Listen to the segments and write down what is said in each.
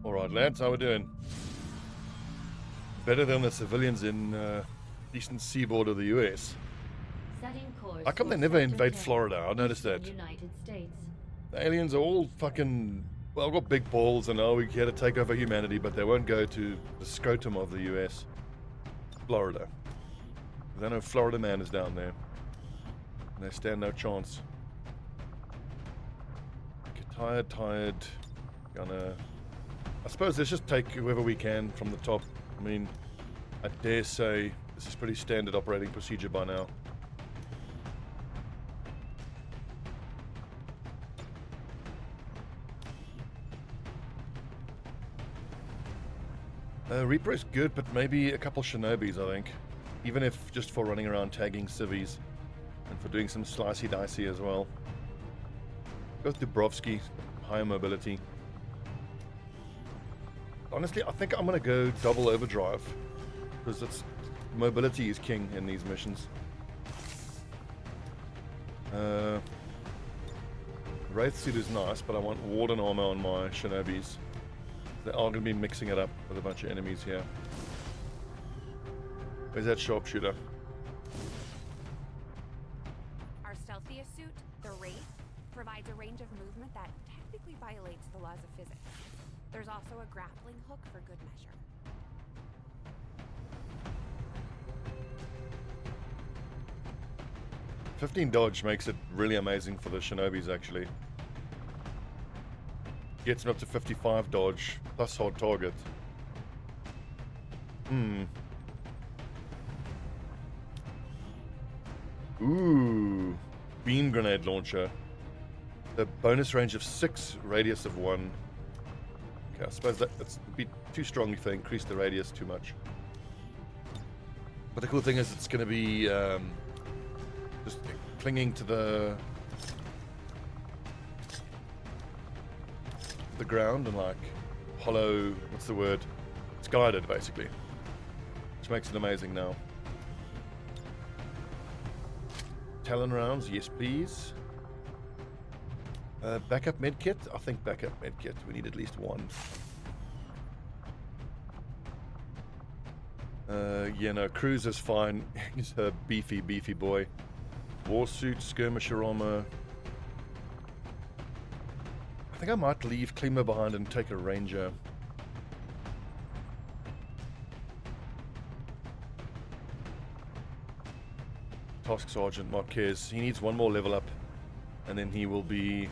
Alright lads, how we doing? Better than the civilians in eastern seaboard of the US. How come they never invade Florida? I noticed that. The aliens are all fucking, well, got big balls and we're here to take over humanity, but they won't go to the scrotum of the US. Florida. They know Florida man is down there. And they stand no chance. Okay, tired. Gonna... I suppose let's just take whoever we can from the top. I mean, I dare say this is pretty standard operating procedure by now. Reaper is good, but maybe a couple Shinobis, I think. Even if just for running around tagging civvies. And for doing some slicey dicey as well. Go with Dubrovsky, higher mobility. Honestly, I think I'm going to go double overdrive. Because it's, mobility is king in these missions. Wraith suit is nice, but I want Warden armor on my Shinobis. They are going to be mixing it up with a bunch of enemies here. Where's that sharpshooter? Our stealthiest suit, the Wraith, provides a range of movement that technically violates the laws of physics. There's also a grappling hook for good measure. $15 dodge makes it really amazing for the Shinobis, actually. Gets them up to 55 dodge, plus hard target. Ooh. Beam grenade launcher. The bonus range of 6, radius of 1. Okay, I suppose that's a bit too strong if they increase the radius too much. But the cool thing is it's going to be just clinging to the ground and like hollow, what's the word? It's guided basically, which makes it amazing now. Talon rounds, yes please. Backup medkit? I think backup medkit. We need at least one. Yeah, no, Cruiser's fine. He's a beefy boy. Warsuit, skirmisher armor. I think I might leave Klima behind and take a ranger. Task Sergeant Marquez. He needs one more level up, and then he will be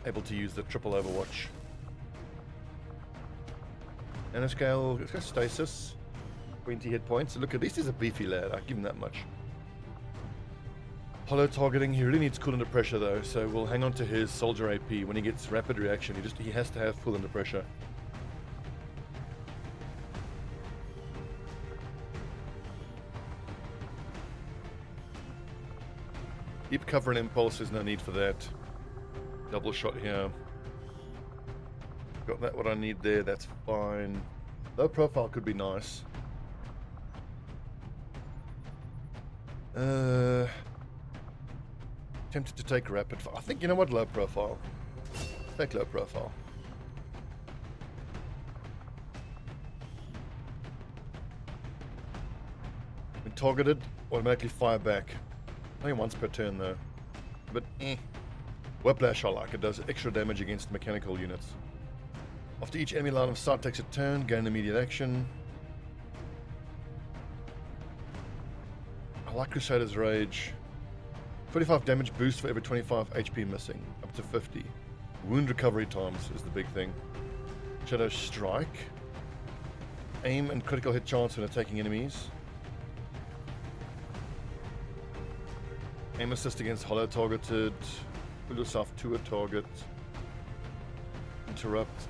able to use the triple overwatch. Nanoscale, it's got stasis. 20 hit points. Look, at least he's a beefy lad. I'll give him that much. Hollow targeting, he really needs cool under pressure though, so we'll hang on to his soldier AP. When he gets rapid reaction, he has to have full under pressure. Deep cover and impulse, there's no need for that. Double shot here. Got that what I need there, that's fine. Low profile could be nice. Tempted to take rapid. I think, you know what, low profile. Take low profile. When targeted, automatically fire back. Only once per turn though. But Whiplash I like, it does extra damage against mechanical units. After each enemy line of sight takes a turn, gain immediate action. I like Crusader's Rage. 25 damage boost for every 25 HP missing, up to 50. Wound recovery times is the big thing. Shadow Strike. Aim and critical hit chance when attacking enemies. Aim assist against hollow targeted. Put yourself to a target. Interrupt.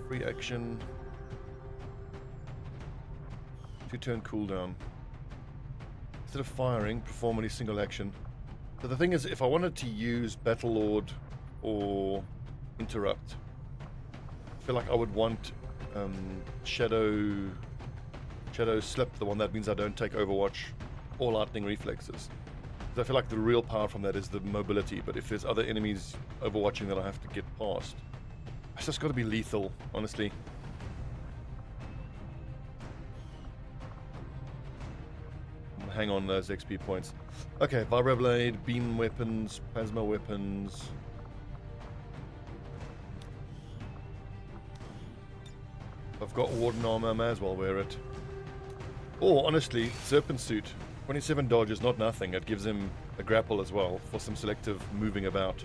Free action. 2-turn cooldown. Instead of firing, perform any single action. So the thing is, if I wanted to use Battle Lord or Interrupt, I feel like I would want Shadow Slip, the one that means I don't take Overwatch or Lightning Reflexes. Because I feel like the real power from that is the mobility, but if there's other enemies overwatching that I have to get past, It's just got to be lethal, honestly. Hang on those XP points. Okay, vibroblade, beam weapons, plasma weapons. I've got warden armor, I may as well wear it. Or, honestly, serpent suit. 27 dodge is not nothing. It gives him a grapple as well for some selective moving about,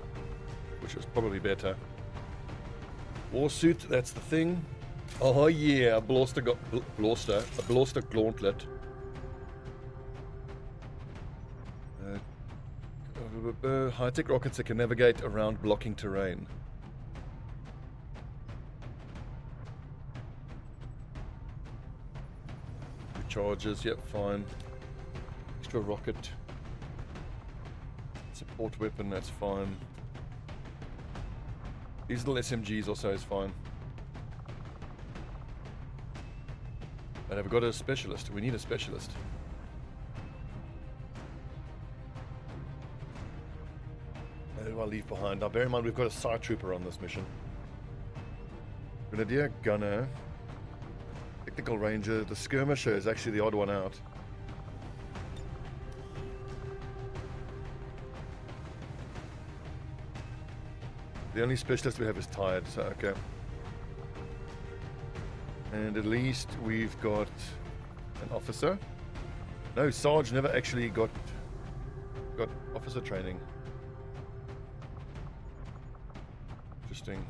which is probably better. War suit, that's the thing. Oh yeah, a blaster gauntlet. High-tech rockets that can navigate around blocking terrain. Charges, yep, fine. Extra rocket. Support weapon, that's fine. These little SMGs also is fine. And have we got a specialist? We need a specialist. Who do I leave behind? Now bear in mind we've got a side trooper on this mission. Grenadier, gunner, technical ranger. The skirmisher is actually the odd one out. The only specialist we have is tired, so okay. And at least we've got an officer. No, Sarge never actually got officer training. Interesting.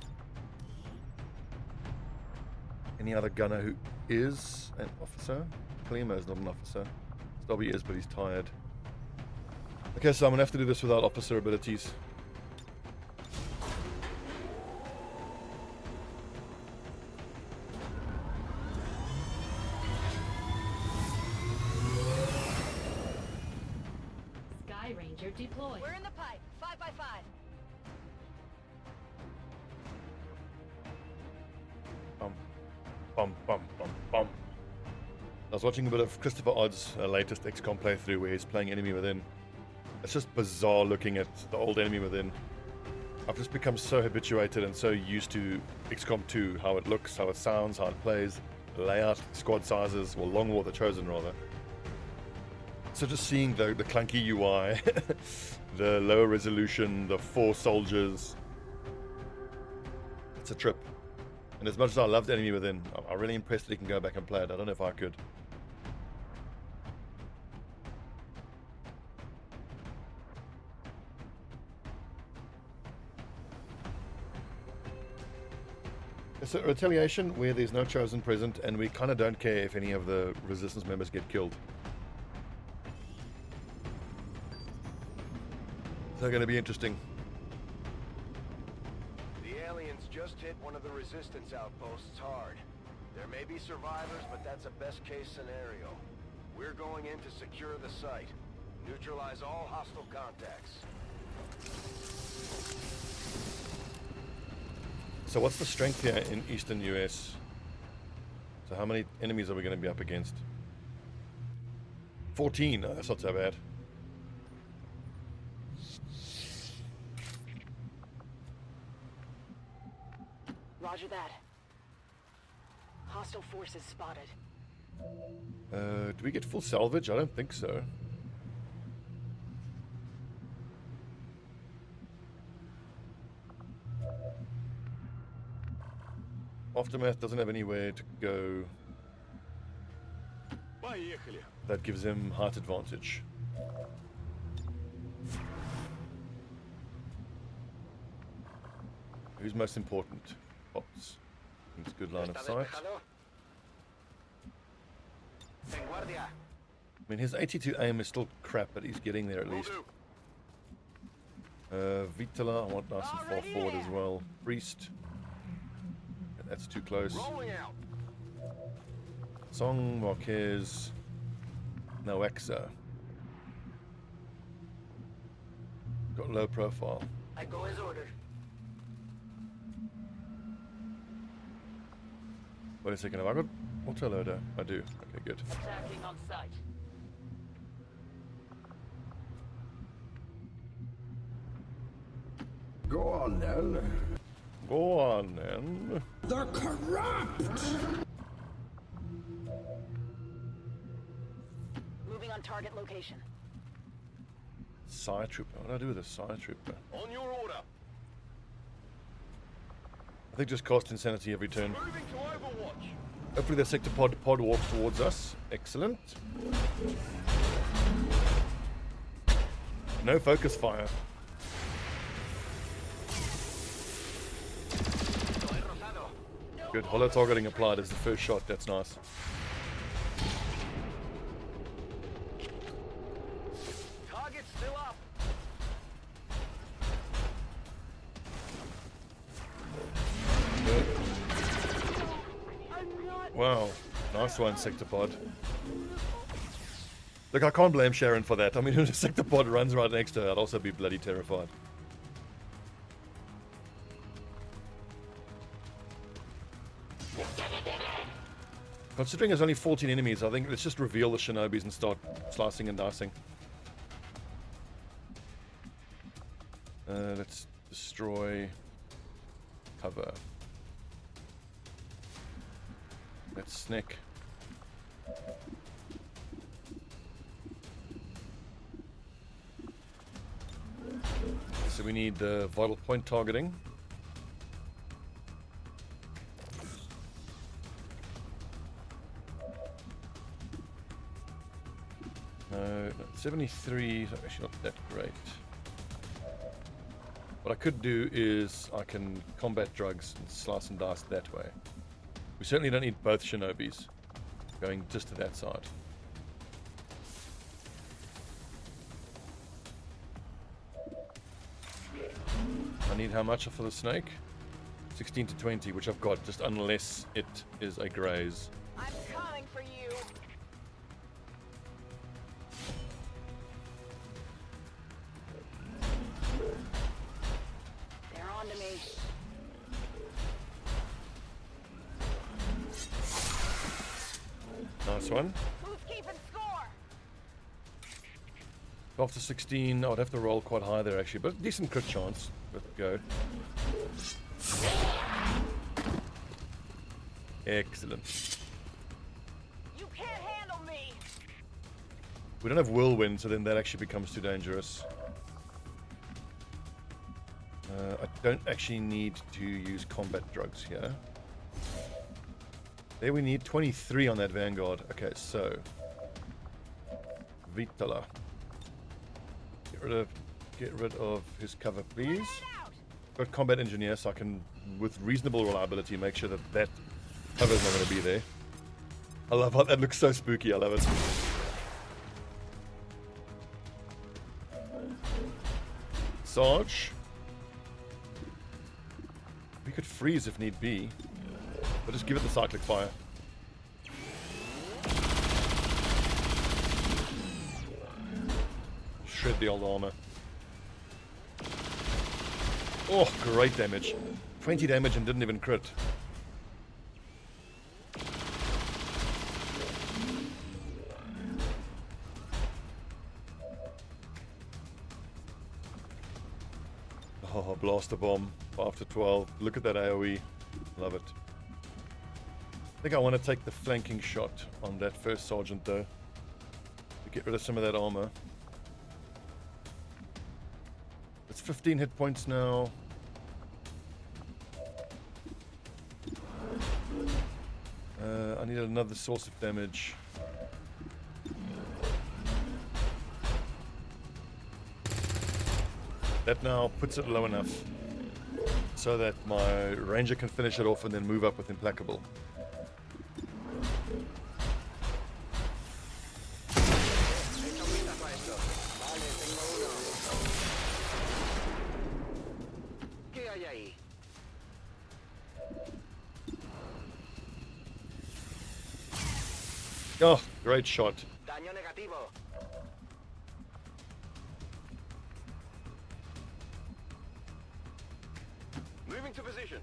Any other gunner who is an officer? Klima is not an officer. Stobbie is, but he's tired. Okay, so I'm gonna have to do this without officer abilities. Sky Ranger deployed. We're in the pipe. 5x5. Bum. I was watching a bit of Christopher Odd's latest XCOM playthrough where he's playing Enemy Within. It's just bizarre looking at the old Enemy Within. I've just become so habituated and so used to XCOM2, how it looks, how it sounds, how it plays, the layout, squad sizes, well, Long War, the Chosen rather. So just seeing the clunky UI, the lower resolution, the 4 soldiers, it's a trip. And as much as I loved Enemy Within, I'm really impressed that he can go back and play it. I don't know if I could. It's a retaliation where there's no Chosen present, and we kind of don't care if any of the Resistance members get killed. So going to be interesting. Just hit one of the resistance outposts hard. There may be survivors, but that's a best case scenario. We're going in to secure the site. Neutralize all hostile contacts. So what's the strength here in eastern US? So how many enemies are we going to be up against? 14, oh, that's not so bad. Roger that. Hostile forces spotted. Do we get full salvage? I don't think so. Aftermath doesn't have anywhere to go. That gives him height advantage. Who's most important? Pops. Needs good line of sight. I mean, his 82 aim is still crap, but he's getting there at least. Vitala, I want nice and far forward as well. Priest. That's too close. Song, Marquez. Noexa. Got low profile. I go as ordered. Wait a second, have I got autoloader? I do. Okay, good. Attacking on site. Go on then. Go on, then. They're corrupt! Moving on target location. Side trooper. What do I do with a side trooper? On your order. I think just cast insanity every turn. Moving to Overwatch. Hopefully the sector pod walks towards us. Excellent. No focus fire. Good. Holo targeting applied as the first shot. That's nice. Target's still up. Good. Wow. Nice one, sector pod. Look, I can't blame Sharon for that. I mean, if the sector pod runs right next to her, I'd also be bloody terrified. Considering there's only 14 enemies, I think let's just reveal the shinobis and start slicing and dicing. Let's destroy cover. Let's sneak. So we need the vital point targeting. 73 is actually not that great. What I could do is I can combat drugs and slice and dice that way. We certainly don't need both shinobis going just to that side. I need how much for the snake? 16 to 20, which I've got, just unless it is a graze. I'm coming for you. They're on to me. Nice one. Who's keeping score? 12 to 16, I would have to roll quite high there actually, but decent crit chance. Let's go. Excellent. You can't handle me. We don't have whirlwind, so then that actually becomes too dangerous. I don't actually need to use combat drugs here. There we need 23 on that Vanguard. Okay, so Vitala. Get rid of his cover, please. Got combat engineer, so I can, with reasonable reliability, make sure that that cover's not going to be there. I love how that looks so spooky. I love it. Sarge. We could freeze if need be. But just give it the cyclic fire. Shred the old armor. Oh, great damage. 20 damage and didn't even crit. Oh, blaster bomb. After 12. Look at that AoE. Love it. I think I want to take the flanking shot on that first sergeant though. To get rid of some of that armor. It's 15 hit points now. I need another source of damage. That now puts it low enough so that my ranger can finish it off and then move up with implacable. Oh, great shot. Daño negativo. Moving to position.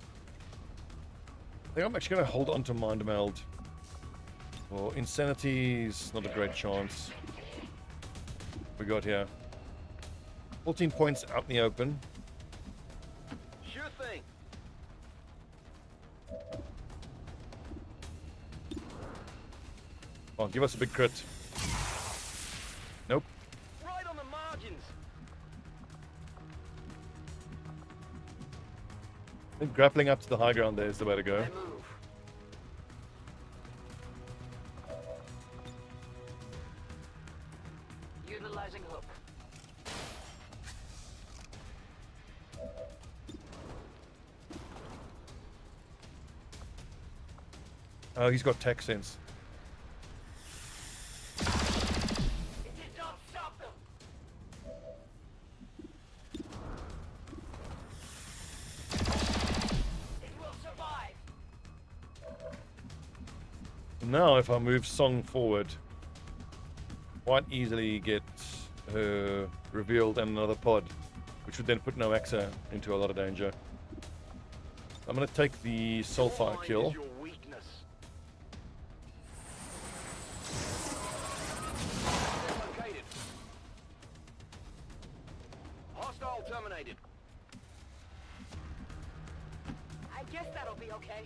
I think I'm actually going to hold on to Mind Meld. Well, Insanity's not a great chance. We got here 14 points out in the open. Sure thing. Oh, give us a big crit. Nope. Right on the margins. I think grappling up to the high ground there is the way to go. They move. Utilizing hook. Oh, he's got tech sense. It did not stop them. It will survive. Now, if I move Song forward, quite easily get her revealed and another pod, which would then put Noaxa into a lot of danger. I'm going to take the Soulfire Line kill. is your weakness. They're located. Hostile terminated. I guess that'll be okay.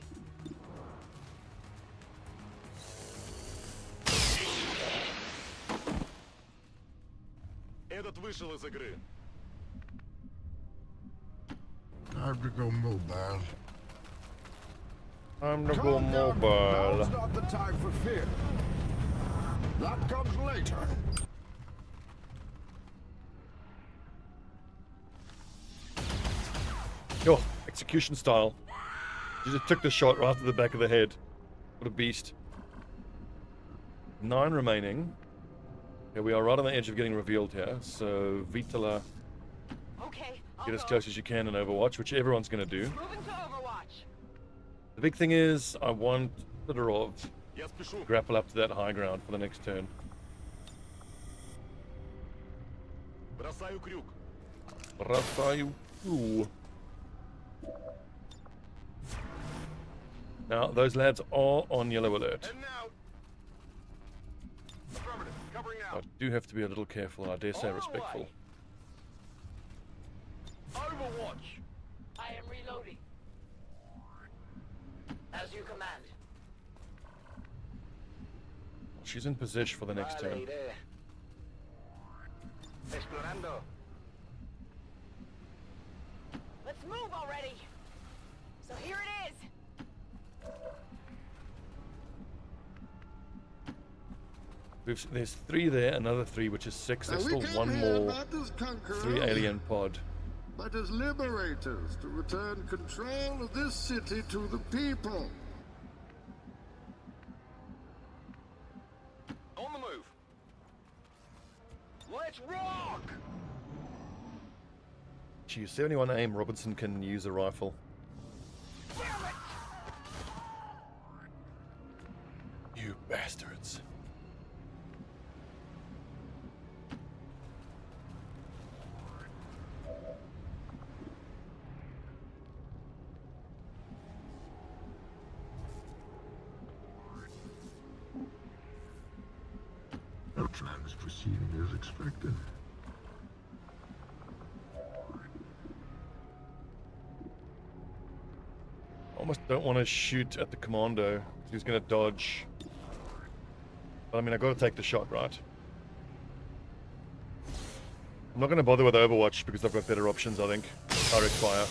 Этот вышел из игры. Time to go mobile. I'm going to go Calm down. mobile. Now's not the time for fear. That comes later. Oh, execution style. She just took the shot right to the back of the head. What a beast. 9 remaining. Yeah, we are right on the edge of getting revealed here. So, Vitala, Okay, I'll get as go. close as you can in Overwatch, which everyone's going to do. Moving to Overwatch. The big thing is, I want Fedorov Я спешу. grapple up to that high ground for the next turn. Бросаю крюк. Бросаю. Now, those lads are on yellow alert. And now. Affirmative. Covering I out. do have to be a little careful, I dare say respectful. Overwatch. I am reloading. As you command. She's in position for the next turn. Vale, Explorando. Let's move already. So here it is. There's 3 there, another 3, which is 6. There's Now, still we came one here more not as conquerors, 3 alien pod. but as liberators to return control of this city to the people. On the move. Let's rock. Geez, 71 aim, Robinson can use a rifle. You bastards. No plan is proceeding as expected. Almost don't want to shoot at the commando. He's going to dodge. But I mean, I got to take the shot, right? I'm not going to bother with Overwatch because I've got better options, I think. Direct fire.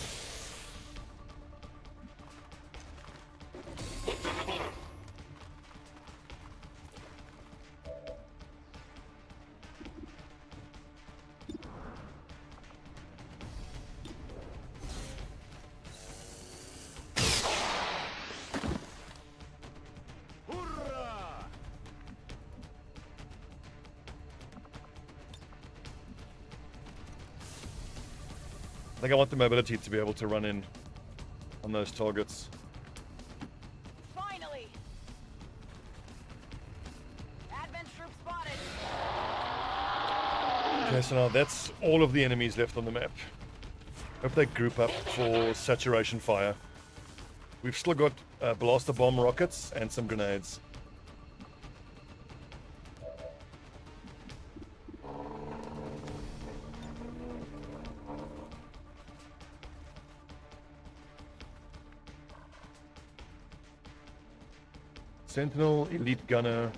Ура! I think I want the mobility to be able to run in on those targets. Finally. Advent troop spotted. Okay, so now that's all of the enemies left on the map. Hope they group up for saturation fire. We've still got blaster bomb rockets and some grenades. Sentinel, elite gunner,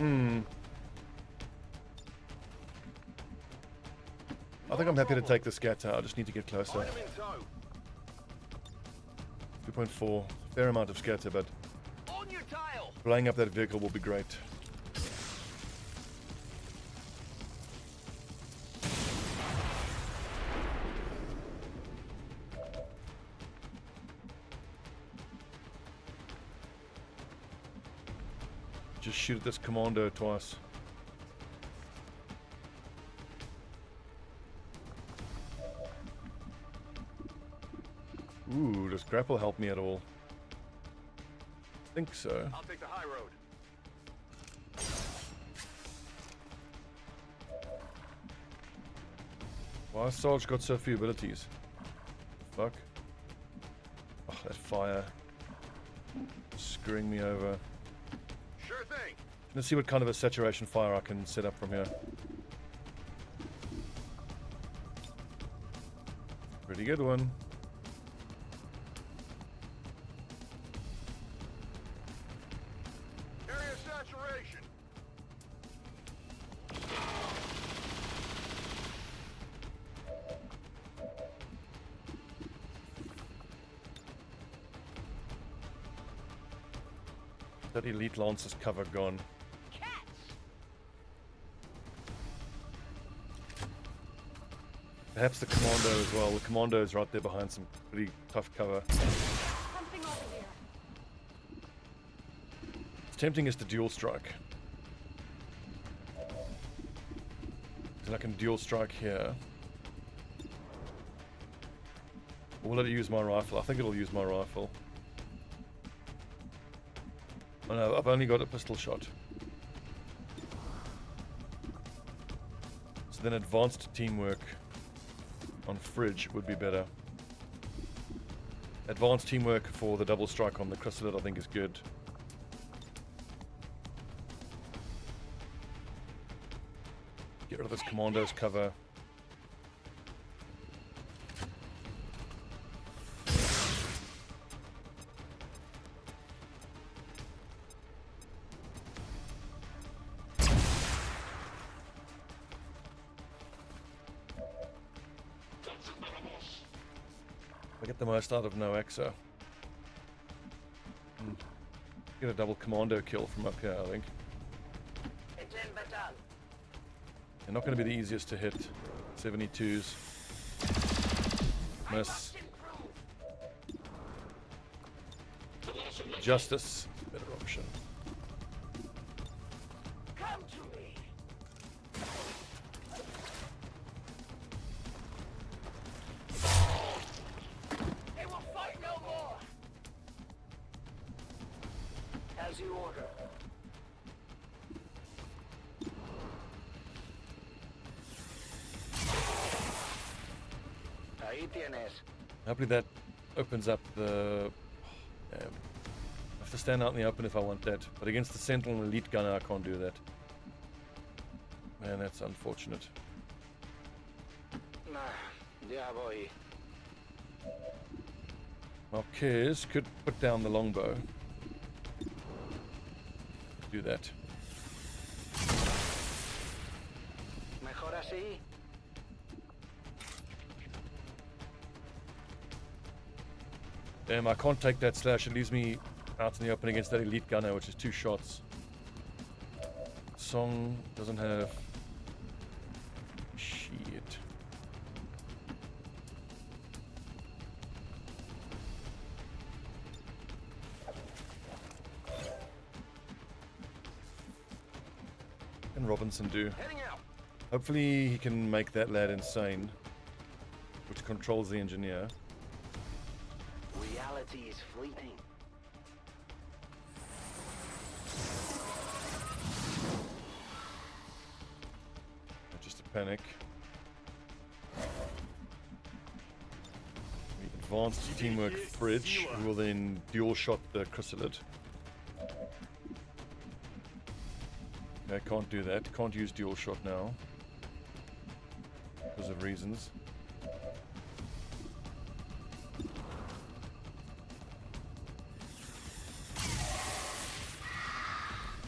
I think I'm happy to take the scatter. I just need to get closer. Find 'em in tow. 2.4. Fair amount of scatter, but On your tail. blowing up that vehicle will be great. Just shoot at this commando twice. Ooh, does grapple help me at all? I think so. I'll take the high road. Why has Sarge got so few abilities? Fuck. Oh, that fire. Screwing me over. Sure thing. Let's see what kind of a saturation fire I can set up from here. Pretty good one. Area saturation. That elite lancer's cover gone. Cats! Perhaps the commando as well. The commando is right there behind some pretty tough cover. Something over here. It's tempting is to dual strike. Then I can dual strike here. Or will it use my rifle? I think it'll use my rifle. Oh no, I've only got a pistol shot. So then advanced teamwork on fridge would be better. Advanced teamwork for the double strike on the chrysalid I think is good. Get rid of this commando's cover. I get the most out of no Exa. Get a double commando kill from up here, I think. It's in baton. They're not going to be the easiest to hit. 72s. Miss. Justice. Better option. Come to me. They will fight no more. As you order. Ahí tienes. Hopefully that opens up the... I have to stand out in the open if I want that. But against the Sentinel Elite Gunner, I can't do that. Man, that's unfortunate. Ya voy. Marquez could put down the longbow. Do that. Mejor así. Damn, I can't take that slash. It leaves me out in the open against that elite gunner, which is 2 shots. Song doesn't have... Shit. What can Robinson do? Heading out. Hopefully he can make that lad insane, which controls the engineer. Reality is fleeting. Just a panic. The advanced teamwork fridge, who will then dual shot the chrysalid. Okay, can't do that. Can't use dual shot now. Because of reasons.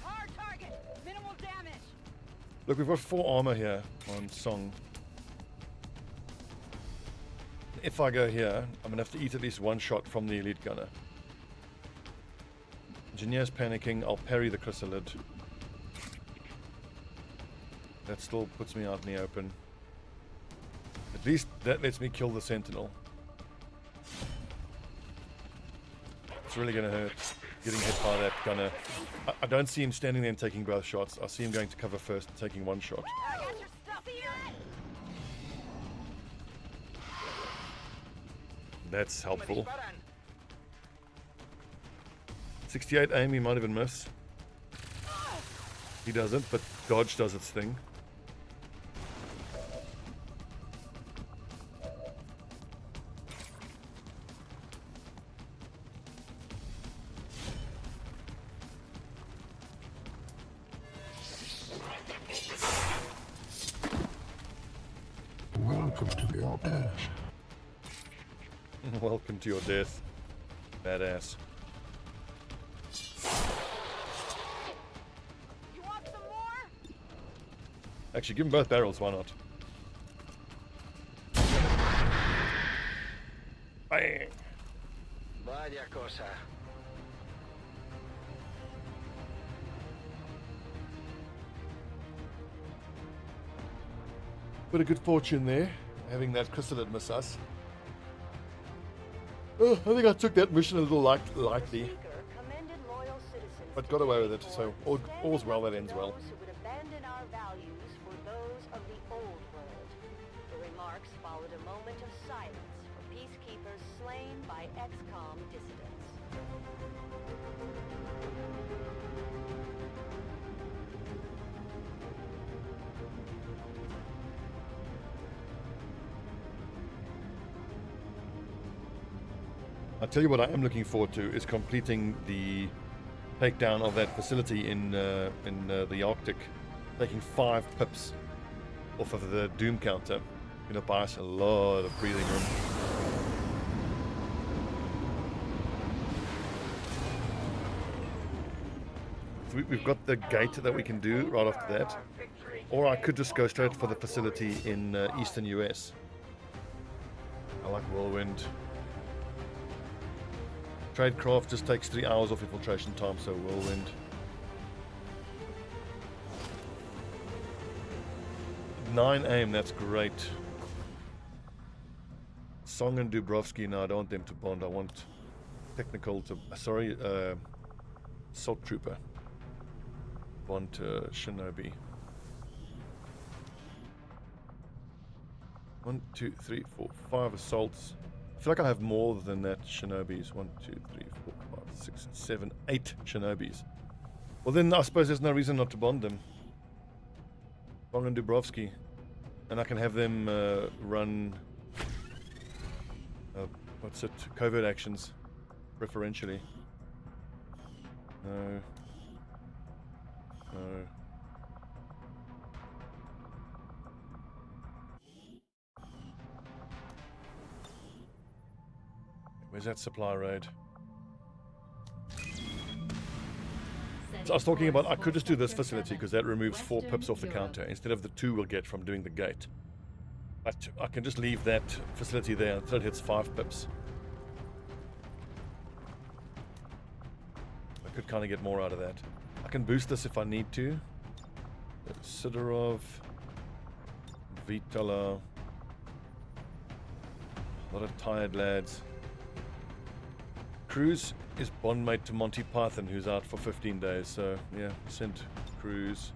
Hard target. Minimal Look, we've got 4 armor here on Song. If I go here, I'm going to have to eat at least 1 shot from the elite gunner. Engineer's panicking. I'll parry the chrysalid. That still puts me out in the open. At least that lets me kill the sentinel. It's really going to hurt getting hit by that gunner. I don't see him standing there and taking both shots. I see him going to cover first and taking 1 shot. I got your stuff here. That's helpful. 68 aim, he might even miss. He doesn't, but dodge does its thing. Welcome to your death. Welcome to your death, badass. You want some more? Actually, give him both barrels, why not? Bang! Vaya cosa. Bit of good fortune there, having that chrysalid miss us. Oh, I think I took that mission a little lightly, but got away with it, so all's well that ends well. Those who would abandon our values for those of the old world. The remarks followed a moment of silence for peacekeepers slain by XCOM dissidents. I'll tell you what I am looking forward to is completing the takedown of that facility in the Arctic, taking 5 pips off of the Doom counter. Gonna buy us a lot of breathing room. So we've got the gate that we can do right after that, or I could just go straight for the facility in eastern US. I like Whirlwind. Tradecraft just takes 3 hours off infiltration time, so Whirlwind. 9 aim, that's great. Song and Dubrovsky, no, I don't want them to bond. I want technical to, Salt Trooper. Bond to Shinobi. 1, 2, 3, 4, 5 assaults. I feel like I have more than that Shinobis. 1, 2, 3, 4, 5, 6, 7, 8 Shinobis. Well, then I suppose there's no reason not to bond them. Bond and Dubrovsky. And I can have them run... covert actions. Preferentially. No. No. Where's that supply raid? So I was talking about I could just do this facility because that removes 4 pips off the counter instead of the 2 we'll get from doing the gate. But I can just leave that facility there until it hits 5 pips. I could kind of get more out of that. I can boost this if I need to. Sidorov, Vitala, a lot of tired lads. Cruz is bondmate to Monty Python, who's out for 15 days, so yeah, send Cruz.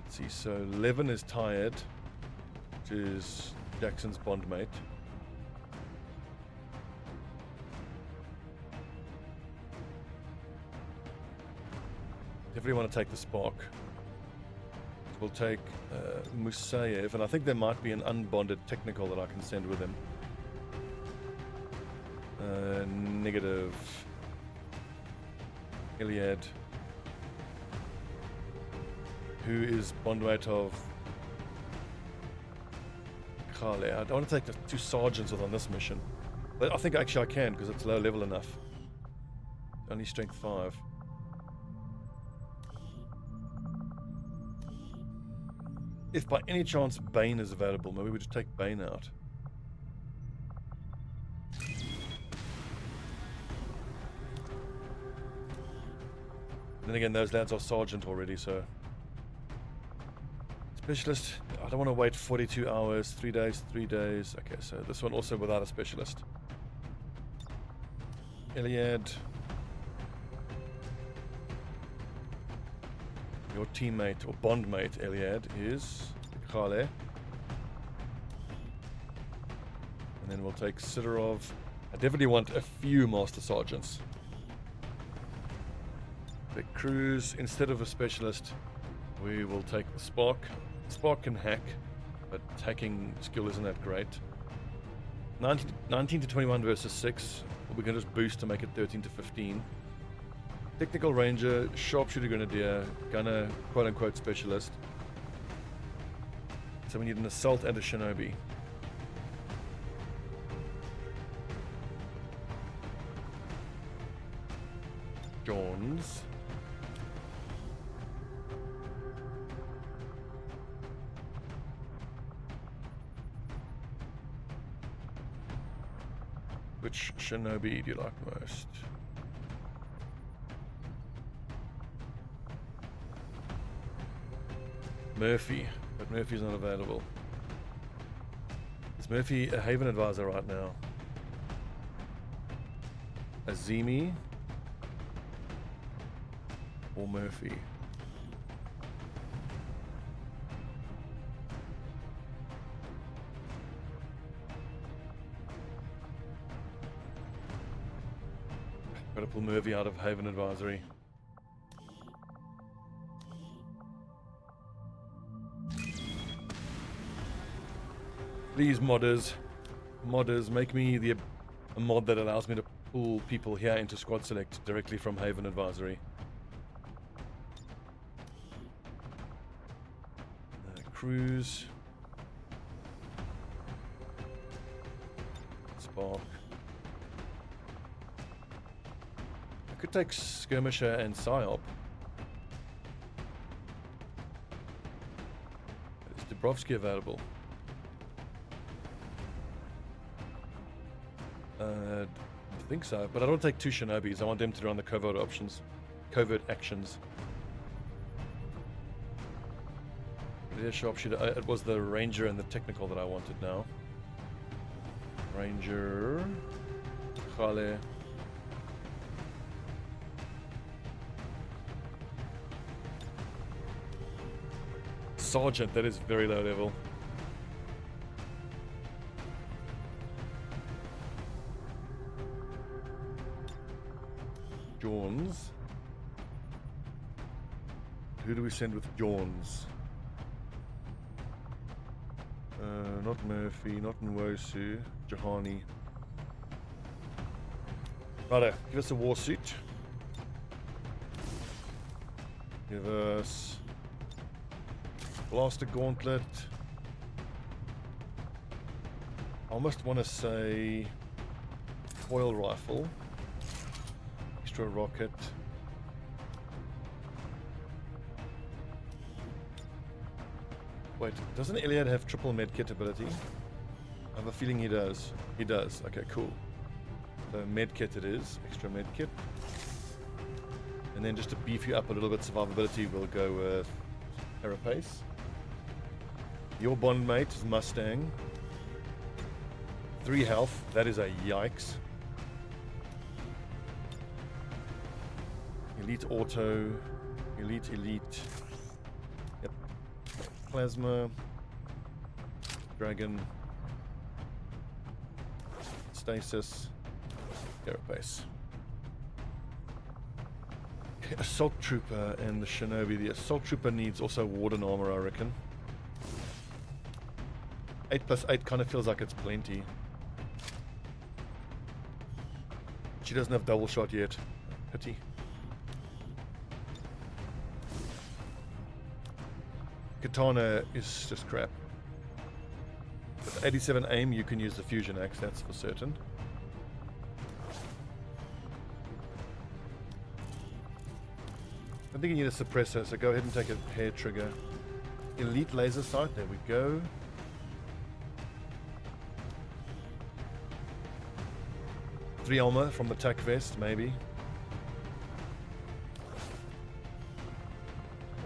Let's see, so Levin is tired, which is Jackson's bondmate. Definitely want to take the Spark. We'll take Musayev, and I think there might be an unbonded technical that I can send with him. Negative. Iliad, who is bondmate of Kale. I don't want to take the 2 sergeants with on this mission, but I think actually I can because it's low level enough. Only strength 5. If by any chance Bane is available, maybe we just take Bane out. Then again, those lads are sergeant already, so... Specialist, I don't want to wait 42 hours, 3 days, 3 days. Okay, so this one also without a specialist. Iliad. Your teammate, or bondmate, Iliad, is Khale. And then we'll take Sidorov. I definitely want a few Master Sergeants. The Cruise, instead of a specialist, we will take the Spark. Spark can hack, but hacking skill isn't that great. 19 to 21 versus 6. We can just boost to make it 13 to 15. Technical Ranger, Sharpshooter Grenadier, Gunner, quote-unquote Specialist. So we need an Assault and a Shinobi. Jones. Which Shinobi do you like most? Murphy, but Murphy's not available. Is Murphy a Haven Advisor right now? Azimi or Murphy? Gotta pull Murphy out of Haven Advisory. Please, modders, make me a mod that allows me to pull people here into Squad Select directly from Haven Advisory. Cruise. Spark. I could take Skirmisher and Psyop. Is Dubrovsky available? I think so, but I don't take 2 Shinobis. I want them to run the covert actions. Yeah, Sharpshooter. It was the Ranger and the Technical that I wanted now. Ranger. Khale. Sergeant, that is very low level. Jones. Who do we send with Jones? Not Murphy, not Nwosu, Jahani. Righto, give us a war suit. Give us Blaster Gauntlet. I almost want to say Foil Rifle. Extra Rocket. Wait, doesn't Iliad have triple medkit ability? I have a feeling he does. He does. Okay, cool. So medkit it is. Extra medkit. And then just to beef you up a little bit, survivability, we'll go with Carapace. Your bondmate is Mustang. 3 health. That is a yikes. Elite Auto. Elite. Yep. Plasma. Dragon. Stasis. Carapace. Assault Trooper and the Shinobi. The Assault Trooper needs also Warden armor, I reckon. 8+8 kind of feels like it's plenty. She doesn't have double shot yet. Pity. Katana is just crap. With 87 aim, you can use the fusion axe, that's for certain. I think you need a suppressor, so go ahead and take a hair trigger. elite laser sight. There we go. Three armor from the tac vest, maybe.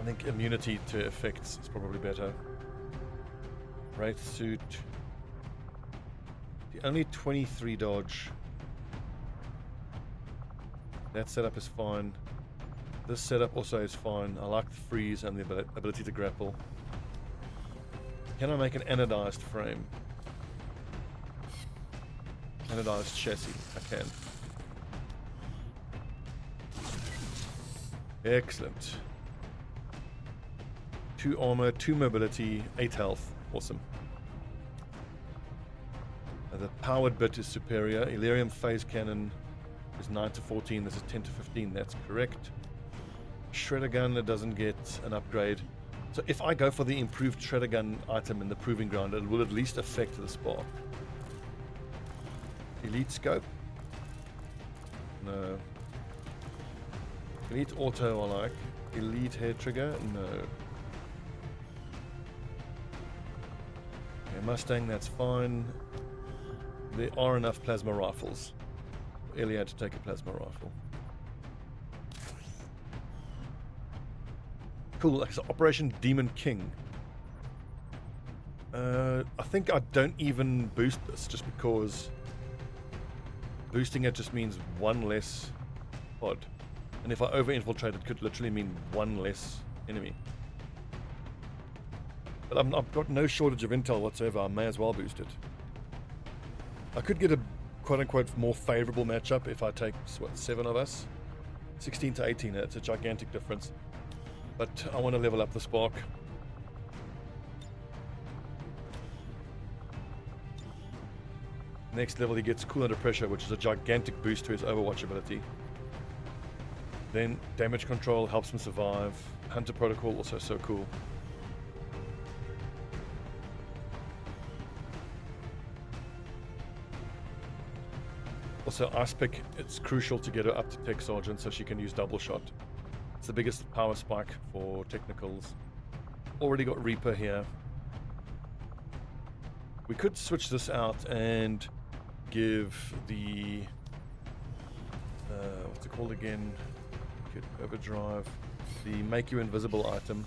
I think immunity to effects is probably better. Wraith suit. The only 23 dodge. That setup is fine. This setup also is fine. I like the freeze and the ability to grapple. Can I make an anodized frame? Anodized chassis. I can. Excellent. 2 armor, 2 mobility, 8 health. Awesome. The powered bit is superior. Elerium phase cannon is 9 to 14. This is 10 to 15. That's correct. Shredder gun, it doesn't get an upgrade. So if I go for the improved shredder gun item in the proving ground, it will at least affect the spark. Elite scope? No. Elite auto I like. Elite hair trigger? No. Okay, Mustang, that's fine. There are enough plasma rifles. Ellie had to take a plasma rifle. Cool, like so Operation Demon King. I think I don't even boost this just because boosting it just means 1 less pod. And if I over-infiltrate, it could literally mean 1 less enemy. But I've got no shortage of intel whatsoever. I may as well boost it. I could get a quote-unquote more favorable matchup if I take, what, 7 of us? 16 to 18, it's a gigantic difference. But I want to level up the spark. Next level, he gets cool under pressure, which is a gigantic boost to his Overwatch ability. Then damage control helps him survive. Hunter protocol, also so cool. Also, Ice Pick, it's crucial to get her up to Tech Sergeant so she can use double shot. It's the biggest power spike for technicals. Already got Reaper here. We could switch this out and give the what's it called again? Get overdrive. The make you invisible item.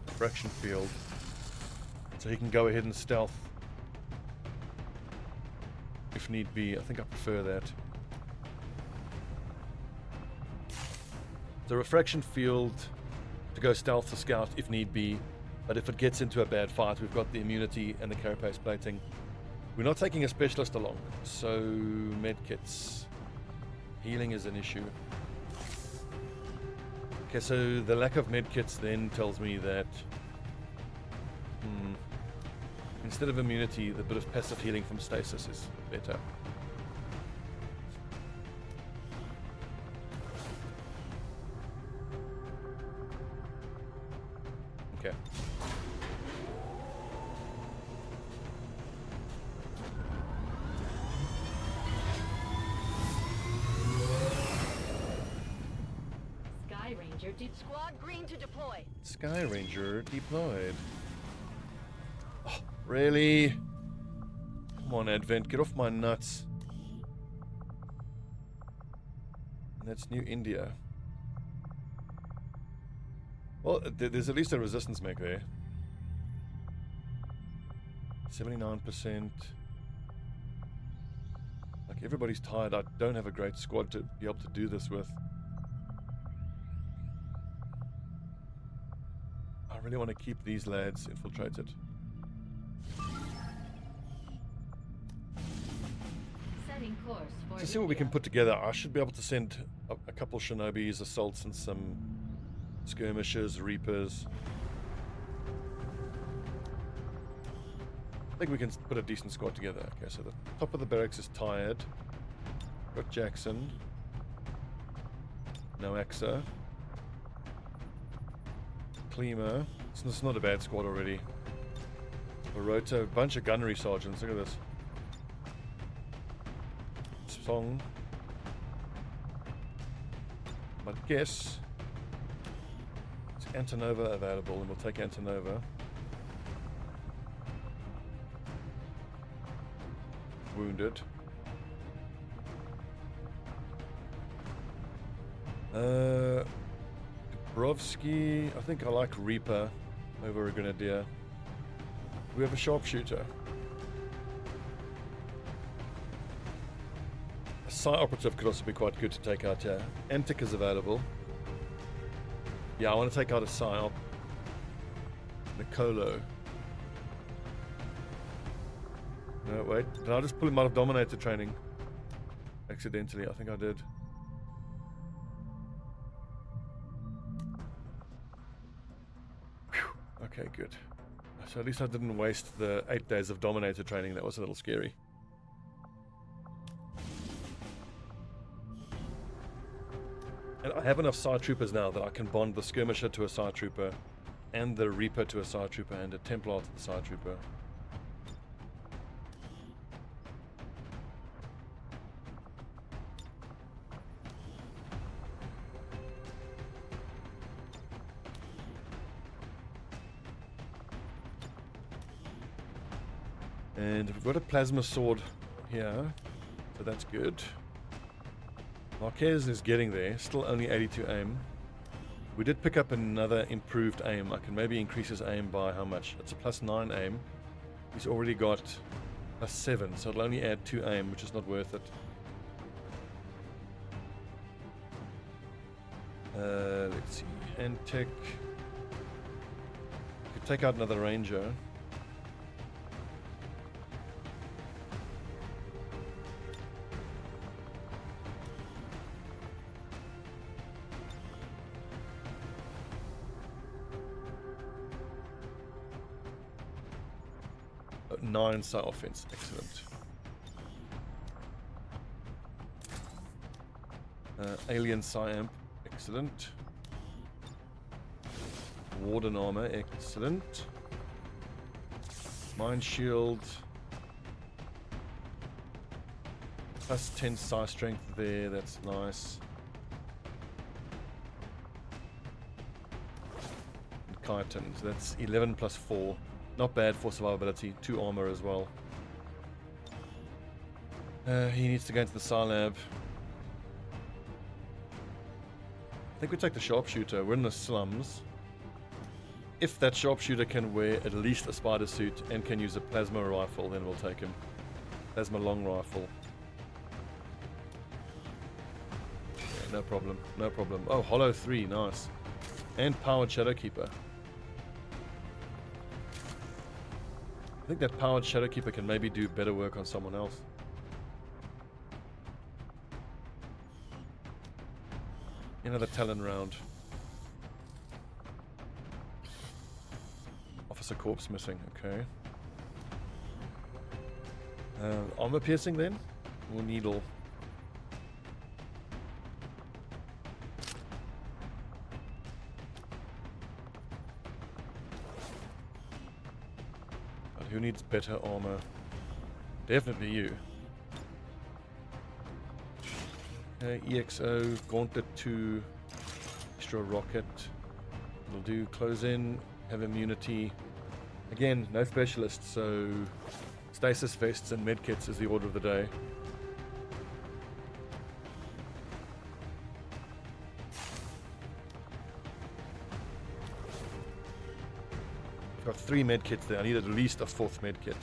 Fraction field. So he can go ahead and stealth if need be. I think I prefer that. The refraction field to go stealth to scout if need be, but if it gets into a bad fight, we've got the immunity and the carapace plating. We're not taking a specialist along, so medkits. Healing is an issue. Okay, so the lack of medkits then tells me that instead of immunity, the bit of passive healing from stasis is better. Okay. Sky Ranger Squad green to deploy. Sky Ranger deployed. Oh, really? Come on, Advent, get off my nuts. And that's New India. Well, there's at least a resistance mech there. 79%. Like, everybody's tired. I don't have a great squad to be able to do this with. I really want to keep these lads infiltrated. setting course for To see what we can put together, I should be able to send a couple shinobis, assaults, and some skirmishers, reapers. I think we can put a decent squad together. Okay, so the top of the barracks is tired. Got Jackson. No Axa. Klima. This is not a bad squad already. Barota, a bunch of gunnery sergeants. Look at this. Song. But guess it's Antonova available, and we'll take Antonova. Wounded. Dubrovsky, I think I like Reaper over a Grenadier. We have a sharpshooter. A site operative could also be quite good to take out here. Antic is available. Yeah, I want to take out a psyop. Nicolo. No, wait. Did I just pull him out of Dominator training? Accidentally, I think I did. Whew. Okay, good. So at least I didn't waste the 8 days of Dominator training. That was a little scary. And I have enough side troopers now that I can bond the skirmisher to a side trooper, and the Reaper to a side trooper, and a Templar to the side trooper. And we've got a plasma sword here, so that's good. Marquez is getting there, still only 82 aim. We did pick up another improved aim. I can maybe increase his aim by how much? It's a +9 aim. He's already got +7, so it'll only add 2 aim, which is not worth it. Let's see, Antic. Could take out another Ranger. Nine side offense, excellent. Alien Psyamp, excellent. Warden armor, excellent. Mind shield. +10 psi strength there, that's nice. And chitin, so that's 11 +4. Not bad for survivability. 2 armor as well. He needs to go into the Psi Lab. I think we take the sharpshooter. We're in the slums. If that sharpshooter can wear at least a spider suit and can use a plasma rifle, then we'll take him. Plasma long rifle. Yeah, no problem. No problem. Oh, Hollow 3. Nice. And Powered Shadowkeeper. I think that Powered Shadowkeeper can maybe do better work on someone else. Another Talon round. Officer Corpse missing, okay. Armor piercing then? Or needle? Who needs better armor? Definitely you. EXO, Gauntlet 2, extra rocket. We'll do close in, have immunity. Again, no specialists, so stasis vests and medkits is the order of the day. Got 3 medkits there. I need at least a 4th medkit.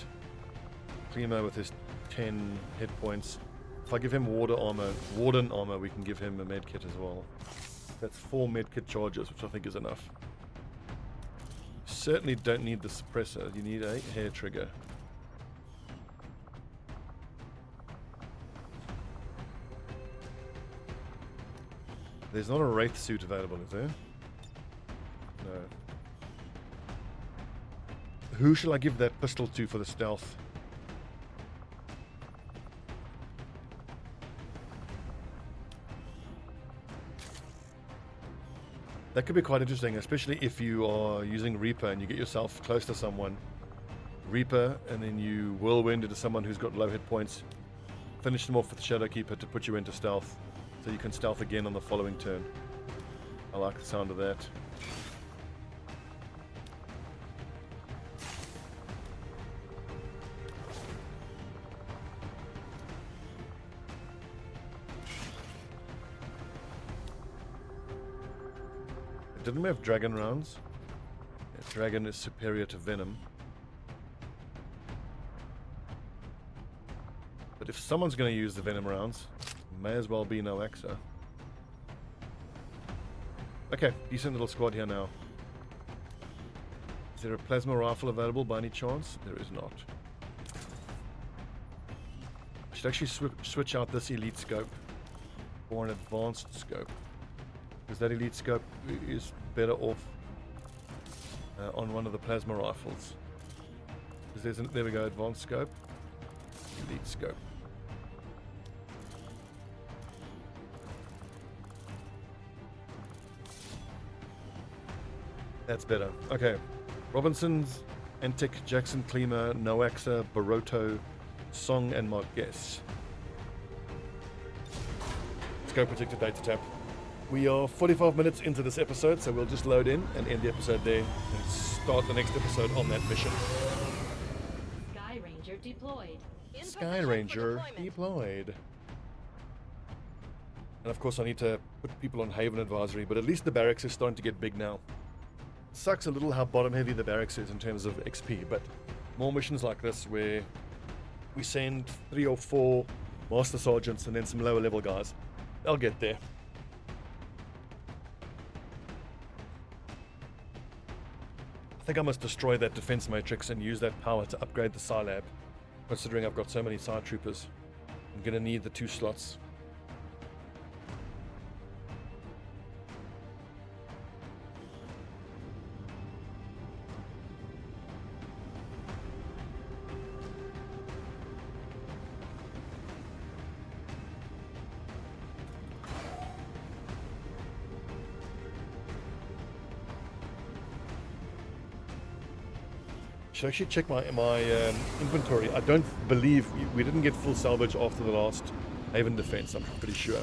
Klima with his 10 hit points. If I give him warden armor, we can give him a medkit as well. That's 4 medkit charges, which I think is enough. Certainly don't need the suppressor. You need a hair trigger. There's not a Wraith suit available, is there? No. Who shall I give that pistol to for the stealth? That could be quite interesting, especially if you are using Reaper and you get yourself close to someone. Reaper, and then you whirlwind into someone who's got low hit points. Finish them off with Shadowkeeper to put you into stealth, so you can stealth again on the following turn. I like the sound of that. didn't we have dragon rounds? Yeah, dragon is superior to venom. But if someone's going to use the venom rounds, may as well be no Exa. Okay, decent little squad here now. Is there a plasma rifle available by any chance? There is not. I should actually switch out this elite scope for an advanced scope, because that elite scope is better off on one of the plasma rifles. There we go, advanced scope, elite scope. That's better. Okay. Robinson's, Antic, Jackson, Klima, Noaxa, Baroto, Song, and Marquez. Let's go protected data tab. We are 45 minutes into this episode, so we'll just load in and end the episode there and start the next episode on that mission. Sky Ranger deployed. Sky Ranger deployed. And of course I need to put people on Haven Advisory, but at least the barracks is starting to get big now. Sucks a little how bottom heavy the barracks is in terms of XP, but more missions like this where we send 3 or 4 Master Sergeants and then some lower level guys. They'll get there. I think I must destroy that defense matrix and use that power to upgrade the Psi Lab, considering I've got so many Psi Troopers. I'm gonna need the 2 slots. Should actually check my inventory. I don't believe we didn't get full salvage after the last Haven defense, I'm pretty sure.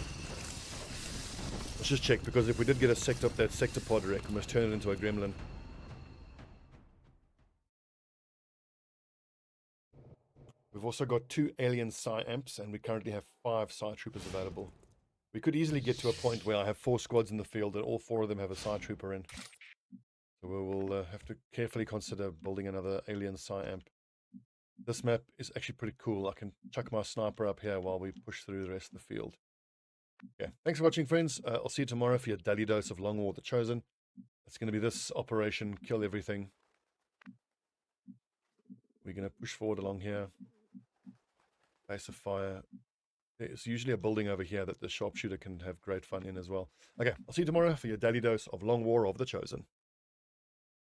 Let's just check, because if we did get a sector up that sector pod wreck, we must turn it into a gremlin. We've also got 2 alien Psi amps, and we currently have 5 Psi troopers available. We could easily get to a point where I have 4 squads in the field and all 4 of them have a Psi trooper in. So we will have to carefully consider building another alien Psi amp. This map is actually pretty cool. I can chuck my sniper up here while we push through the rest of the field. Okay, thanks for watching, friends. I'll see you tomorrow for your daily dose of Long War the Chosen. It's going to be this operation, kill everything. We're going to push forward along here. Base of fire. There's usually a building over here that the sharpshooter can have great fun in as well. Okay, I'll see you tomorrow for your daily dose of Long War of the Chosen.